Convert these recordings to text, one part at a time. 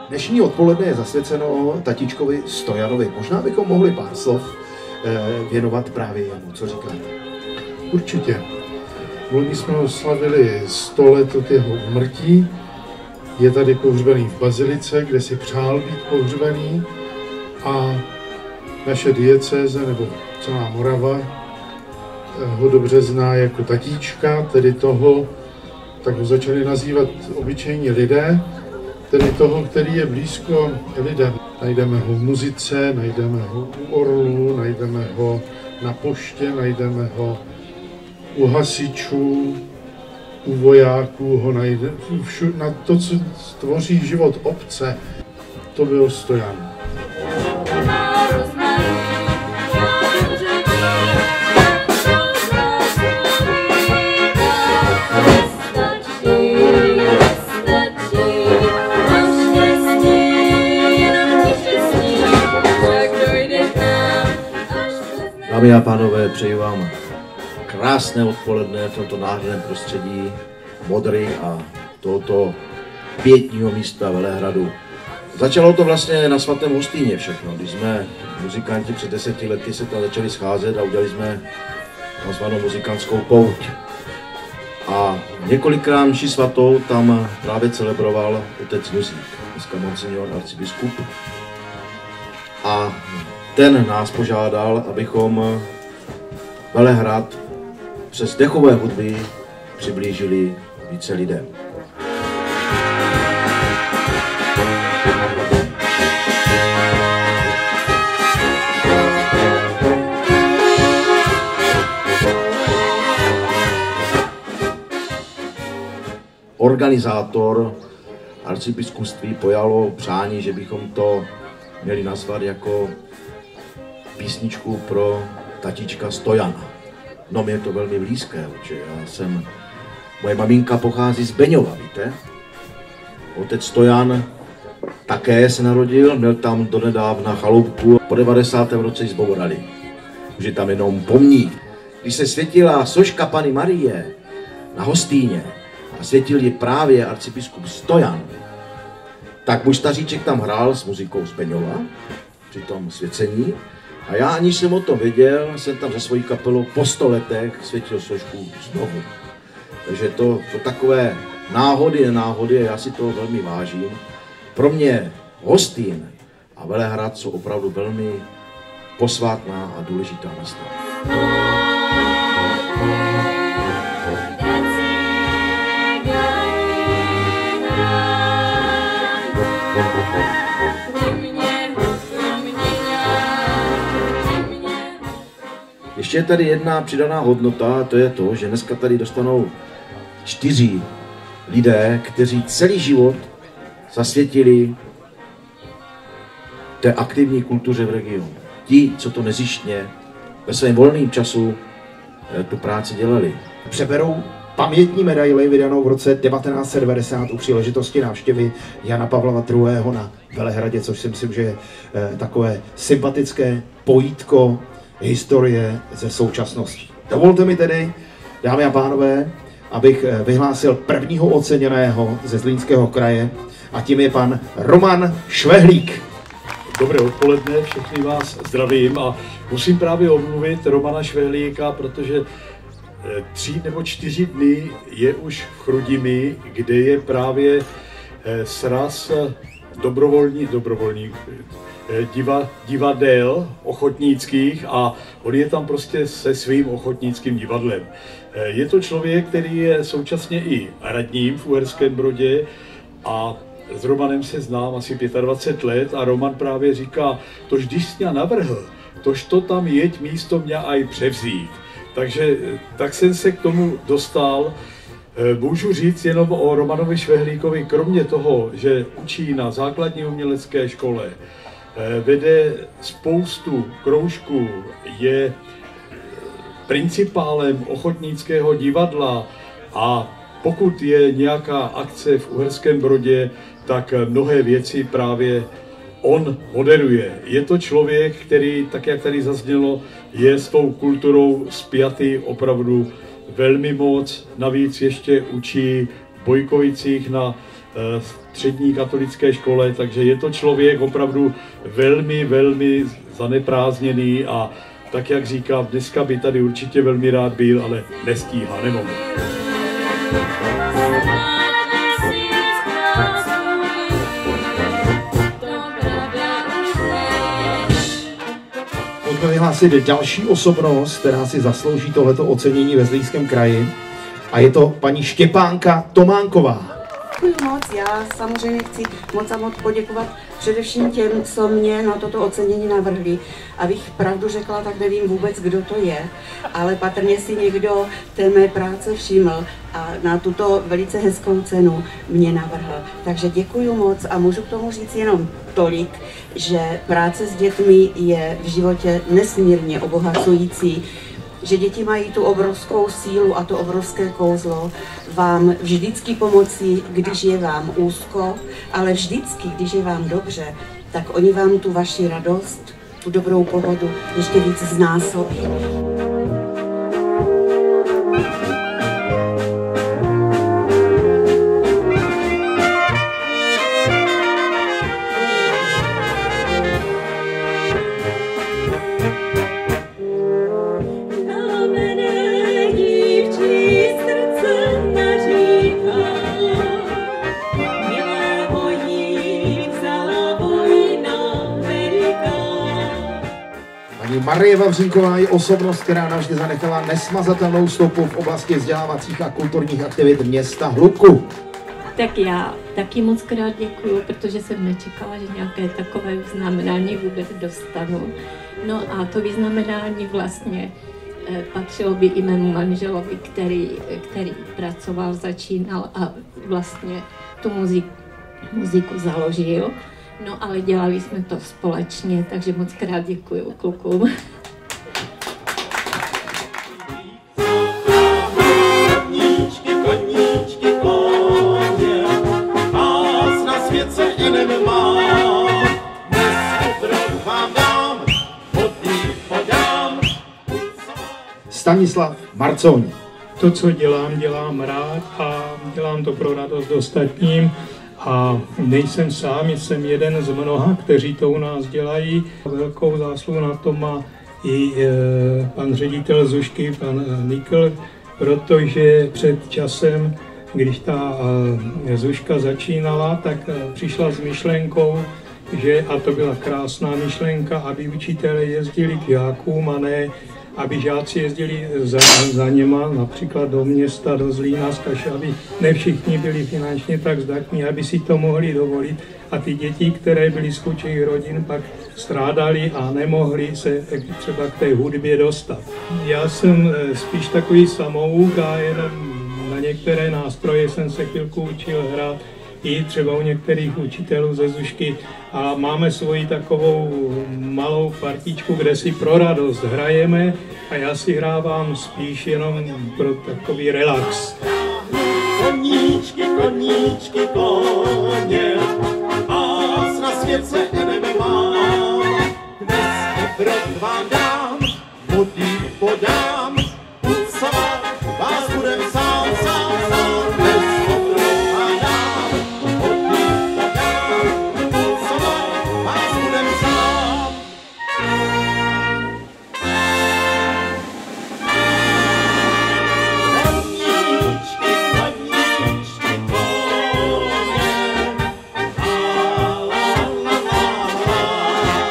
Dnešní odpoledne je zasvěceno tatíčkovi Stojanovi. Možná bychom mohli pár slov věnovat právě jemu. Co říkáte? Určitě. Loni jsme oslavili 100 let od jeho úmrtí. Je tady pohřbený v bazilice, kde si přál být pohřbený. A naše diecéze, nebo celá Morava, ho dobře zná jako tatíčka, tedy toho, tak ho začali nazývat obyčejní lidé, tedy toho, který je blízko lidem. Najdeme ho v muzice, najdeme ho u orlů, najdeme ho na poště, najdeme ho u hasičů, u vojáků, ho najdeme na to, co tvoří život obce. To byl Stojan. Dámy a pánové, přeji vám krásné odpoledne v tomto nádherném prostředí Modry a tohoto pětního místa Velehradu. Začalo to vlastně na svatém Hostýně všechno, když jsme muzikanti před 10 lety se tam začali scházet a udělali jsme nazvanou muzikantskou pouť. A několikrát mši svatou tam právě celebroval otec Nuzík, dneska monsignor arcibiskup. A ten nás požádal, abychom Velehrad přes dechové hudby přiblížili více lidem. Organizátor arcibiskupství pojalo přání, že bychom to měli nazvat jako písničku pro tatíčka Stojana. No, mě je to velmi blízké, protože moje maminka pochází z Beňova, víte? Otec Stojan také se narodil, měl tam donedávna chaloupku, po 90. roce ji zbourali. Už je tam jenom pomník. Když se světila soška Panny Marie na Hostýně a světil ji právě arcibiskup Stojan, tak můj staříček tam hrál s muzikou z Beňova při tom svěcení. A já, aniž jsem o tom věděl, jsem tam za svojí kapelou po 100 letech světil sošku znovu. Takže to takové náhody, nenáhody, já si toho velmi vážím. Pro mě Hostýn a Velehrad jsou opravdu velmi posvátná a důležitá místa. Ještě je tady jedna přidaná hodnota, a to je to, že dneska tady dostanou 4 lidé, kteří celý život zasvětili té aktivní kultuře v regionu. Ti, co to nezištně ve svém volném času tu práci dělali. Přeberou pamětní medaili vydanou v roce 1990 u příležitosti návštěvy Jana Pavla II. Na Velehradě, což si myslím, že je takové sympatické pojítko historie ze současnosti. Dovolte mi tedy, dámy a pánové, abych vyhlásil prvního oceněného ze Zlínského kraje a tím je pan Roman Švehlík. Dobré odpoledne, všechny vás zdravím a musím právě omluvit Romana Švehlíka, protože 3 nebo 4 dny je už v Chrudimi, kde je právě sraz divadel ochotnických a on je tam prostě se svým ochotnickým divadlem. Je to člověk, který je současně i radním v Uherském Brodě a s Romanem se znám asi 25 let a Roman právě říká, tož když jsi mě navrhl, tož to tam jeď místo mě aj převzít. Takže tak jsem se k tomu dostal. Můžu říct jenom o Romanovi Švehlíkovi, kromě toho, že učí na základní umělecké škole, vede spoustu kroužků, je principálem ochotnického divadla a pokud je nějaká akce v Uherském Brodě, tak mnohé věci právě on moderuje. Je to člověk, který, tak jak tady zaznělo, je s tou kulturou spjatý opravdu velmi moc. Navíc ještě učí v Bojkovicích na střední katolické škole, takže je to člověk opravdu velmi, velmi zaneprázdněný a tak, jak říkám, dneska by tady určitě velmi rád byl, ale nestíhá, nemohl. Pojďme vyhlásit další osobnost, která si zaslouží tohleto ocenění ve Zlínském kraji. A je to paní Štěpánka Tománková. Děkuji moc, já samozřejmě chci moc a moc poděkovat především těm, co mě na toto ocenění navrhli. Abych pravdu řekla, tak nevím vůbec, kdo to je, ale patrně si někdo té mé práce všiml a na tuto velice hezkou cenu mě navrhl. Takže děkuji moc a můžu k tomu říct jenom tolik, že práce s dětmi je v životě nesmírně obohacující, že děti mají tu obrovskou sílu a to obrovské kouzlo vám vždycky pomoci, když je vám úzko, ale vždycky, když je vám dobře, tak oni vám tu vaši radost, tu dobrou pohodu ještě víc znásobí. Marie Vavřínková je osobnost, která navždy zanechala nesmazatelnou stopu v oblasti vzdělávacích a kulturních aktivit města Hluku. Tak já taky moc krát děkuju, protože jsem nečekala, že nějaké takové vyznamenání vůbec dostanu. No a to vyznamenání vlastně patřilo by i mému manželovi, který pracoval, začínal a vlastně tu muziku založil. No ale dělali jsme to společně, takže moc krát děkuju klukům. Stanislav Marconi. To, co dělám rád a dělám to pro radost ostatním. A nejsem sám, jsem jeden z mnoha, kteří to u nás dělají. Velkou zásluhu na to má i pan ředitel Zušky, pan Nikl, protože před časem, když ta Zuška začínala, tak přišla s myšlenkou, že, a to byla krásná myšlenka, aby učitelé jezdili k žákům a ne aby žáci jezdili za něma, například do města, do Zlína, z Kašavy. Ne všichni byli finančně tak zdatní, aby si to mohli dovolit. A ty děti, které byly z chudších rodin, pak strádali a nemohli se třeba k té hudbě dostat. Já jsem spíš takový samouk a jenom na některé nástroje jsem se chvilku učil hrát, i třeba u některých učitelů ze Zušky a máme svoji takovou malou partičku, kde si pro radost hrajeme a já si hrávám spíš jenom pro takový relax. Koníčky, koníčky, koně, vás na svět se nemá. Dnes obrok vám dám, vody podám, co vás budem sám.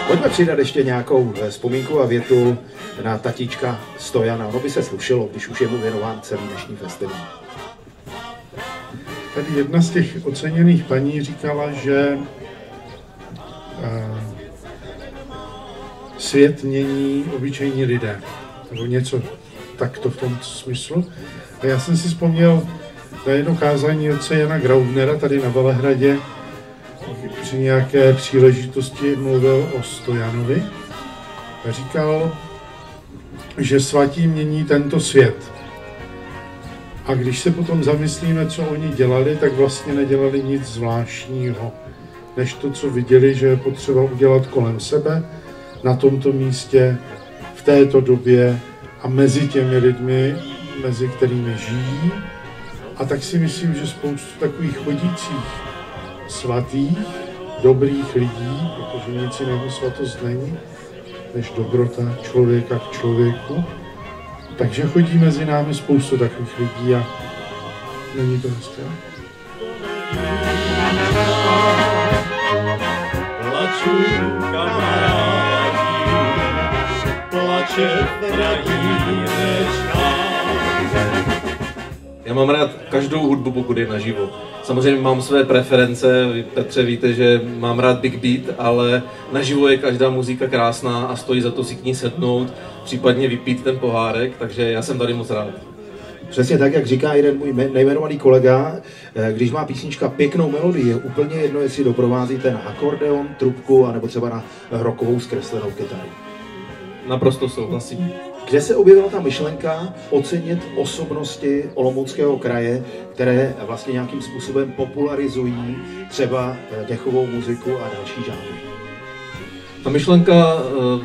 Pojďme přidat ještě nějakou vzpomínku a větu na tatíčka Stojana. Ono by se slušelo, když už je mu věnován celý dnešní festival. Tady jedna z těch oceněných paní říkala, že svět mění obyčejní lidé, nebo něco takto v tom smyslu. A já jsem si vzpomněl na jedno kázání otce Jana Graubnera tady na Velehradě, při nějaké příležitosti mluvil o Stojanovi a říkal, že svatí mění tento svět. A když se potom zamyslíme, co oni dělali, tak vlastně nedělali nic zvláštního, než to, co viděli, že je potřeba udělat kolem sebe, na tomto místě, v této době a mezi těmi lidmi, mezi kterými žijí. A tak si myslím, že spoustu takových chodících svatých, dobrých lidí, protože nic jiného svatost není, než dobrota člověka k člověku. Takže chodí mezi námi spoustu takových lidí a není to hezké. Plaču kamarádi, plače Vranínečka. Já mám rád každou hudbu, pokud je naživo. Samozřejmě mám své preference, vy, Petře, víte, že mám rád Big Beat, ale naživo je každá muzika krásná a stojí za to si k ní sednout, případně vypít ten pohárek, takže já jsem tady moc rád. Přesně tak, jak říká jeden můj nejmenovaný kolega, když má písnička pěknou melodii, je úplně jedno, jestli doprovází ten akordeon, trubku, anebo třeba na rockovou zkreslenou kytaru. Naprosto souhlasím. Kde se objevila ta myšlenka ocenit osobnosti Olomouckého kraje, které vlastně nějakým způsobem popularizují třeba dechovou muziku a další žánry? Ta myšlenka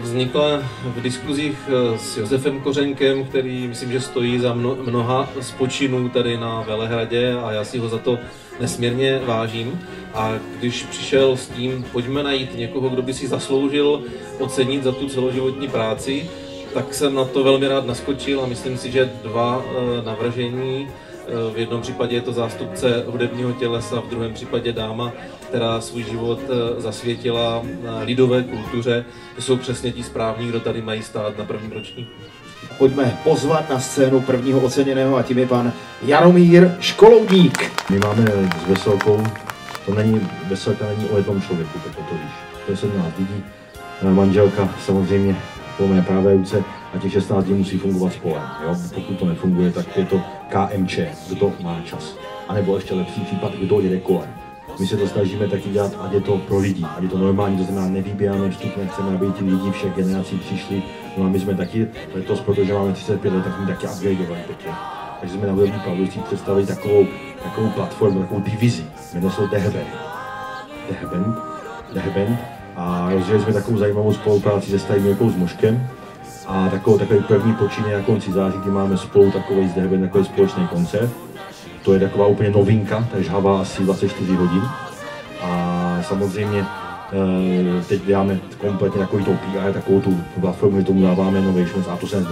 vznikla v diskuzích s Josefem Kořenkem, který myslím, že stojí za mnoha spočinů tady na Velehradě a já si ho za to nesmírně vážím. A když přišel s tím, pojďme najít někoho, kdo by si zasloužil ocenit za tu celoživotní práci, tak jsem na to velmi rád naskočil a myslím si, že dva navržení, v jednom případě je to zástupce hudebního tělesa, v druhém případě dáma, která svůj život zasvětila lidové kultuře, to jsou přesně ti správní, kdo tady mají stát na prvním ročníku. Pojďme pozvat na scénu prvního oceněného a tím je pan Jaromír Školoudník. My máme s Veselkou, veselka není o jednom člověku, tak to víš. To je 17 lidí, manželka samozřejmě po mé pravé ruce a těch 16 lidí musí fungovat spolem. Jo? Pokud to nefunguje, tak je to KMČ, kdo má čas. A nebo ještě lepší případ, kdo jede kolem. My se to snažíme taky dělat, ať je to pro lidi, ať je to normální, to znamená nevybíráme vstup, nechceme, aby ti lidi všech generací přišli. No a my jsme taky letos, protože máme 35 let, tak jsme taky upgradeovali pěkně. Takže jsme na Hudební Pavlovicích představili takovou platformu, takovou divizi, jmenuje se The Band. A rozdělili jsme takovou zajímavou spolupráci se starým Mirkou Zmoškem a takový první počin na konci září, kdy máme spolu takový společný koncert. To je taková úplně novinka, ta žhavá asi 24 hodin. A samozřejmě teď děláme kompletně takový to PR, takovou tu platformu, že tomu dáváme Innovations a to se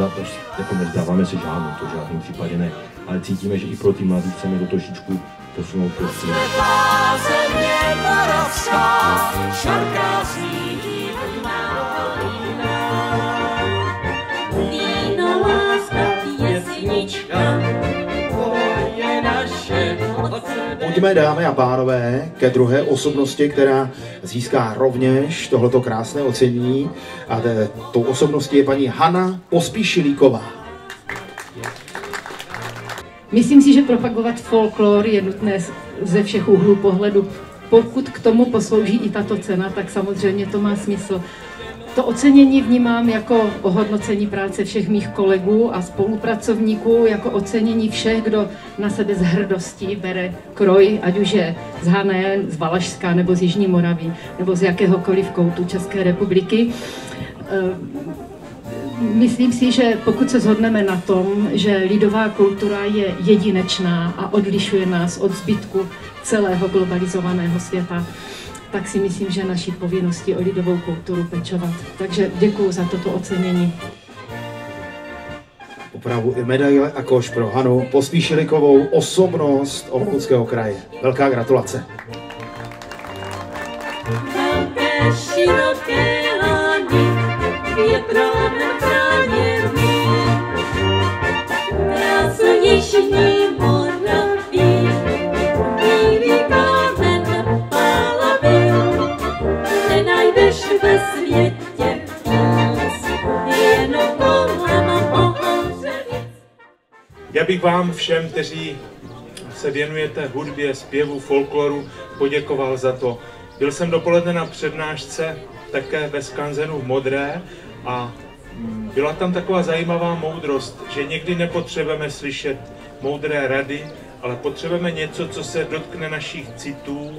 jako nezdáváme si žádnou, to v žádném případě ne. Ale cítíme, že i pro ty mladí chceme to trošičku posunout prostředí. Pojďme, dámy a pánové, ke druhé osobnosti, která získá rovněž tohleto krásné ocenění. A tou osobností je paní Hana Pospíšilíková. Myslím si, že propagovat folklor je nutné ze všech úhlů pohledu. Pokud k tomu poslouží i tato cena, tak samozřejmě to má smysl. To ocenění vnímám jako ohodnocení práce všech mých kolegů a spolupracovníků, jako ocenění všech, kdo na sebe s hrdostí bere kroj, ať už je z Hané, z Valašska, nebo z Jižní Moravy, nebo z jakéhokoliv koutu České republiky. Myslím si, že pokud se shodneme na tom, že lidová kultura je jedinečná a odlišuje nás od zbytku celého globalizovaného světa, tak si myslím, že naší povinnosti o lidovou kulturu pečovat. Takže děkuji za toto ocenění. Opravdu i medaile a koš pro Hanu Pospíšilíkovou, osobnost Olomouckého kraje. Velká gratulace. Velké, široké lany, větrovem chráněný, krásu Jižní Moravy, bílý kámen pálavý, nenajdeš ve světě víc, jenom kolem Ohřenic. Já bych vám všem, kteří se věnujete hudbě, zpěvu, folkloru, poděkoval za to. Byl jsem dopoledne na přednášce také ve Skanzenu v Modré a byla tam taková zajímavá moudrost, že někdy nepotřebujeme slyšet moudré rady, ale potřebujeme něco, co se dotkne našich citů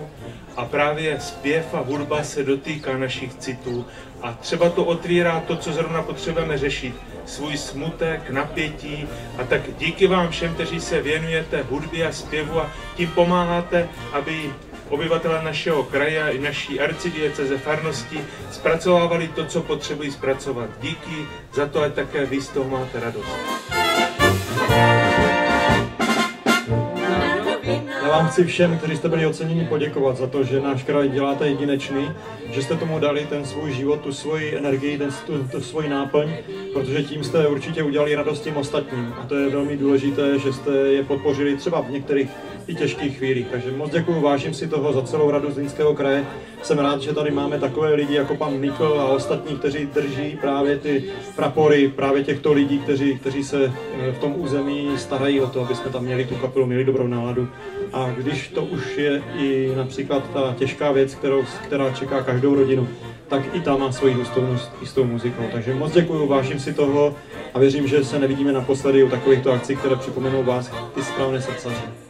a právě zpěv a hudba se dotýká našich citů a třeba to otvírá to, co zrovna potřebujeme řešit, svůj smutek, napětí a tak díky vám všem, kteří se věnujete hudbě a zpěvu a tím pomáháte, aby obyvatelé našeho kraje i naší arcidieceze farnosti zpracovávali to, co potřebují zpracovat. Díky za to, ať také vy z toho máte radost. Já vám chci všem, kteří jste byli oceněni, poděkovat za to, že náš kraj děláte jedinečný, že jste tomu dali ten svůj život, tu svoji energii, tu svoji náplň, protože tím jste určitě udělali radost tím ostatním. A to je velmi důležité, že jste je podpořili třeba v některých i těžkých chvílích. Takže moc děkuju, vážím si toho za celou radu Zlínského kraje. Jsem rád, že tady máme takové lidi jako pan Nikl a ostatní, kteří drží právě ty prapory, právě těchto lidí, kteří se v tom území starají o to, aby jsme tam měli tu kapelu, měli dobrou náladu. A když to už je i například ta těžká věc, která čeká každou rodinu, tak i ta má svoji důstojnost i s tou muzikou. Takže moc děkuju, vážím si toho a věřím, že se nevidíme naposledy u takovýchto akcí, které připomenou vás, ty správné srdcaře.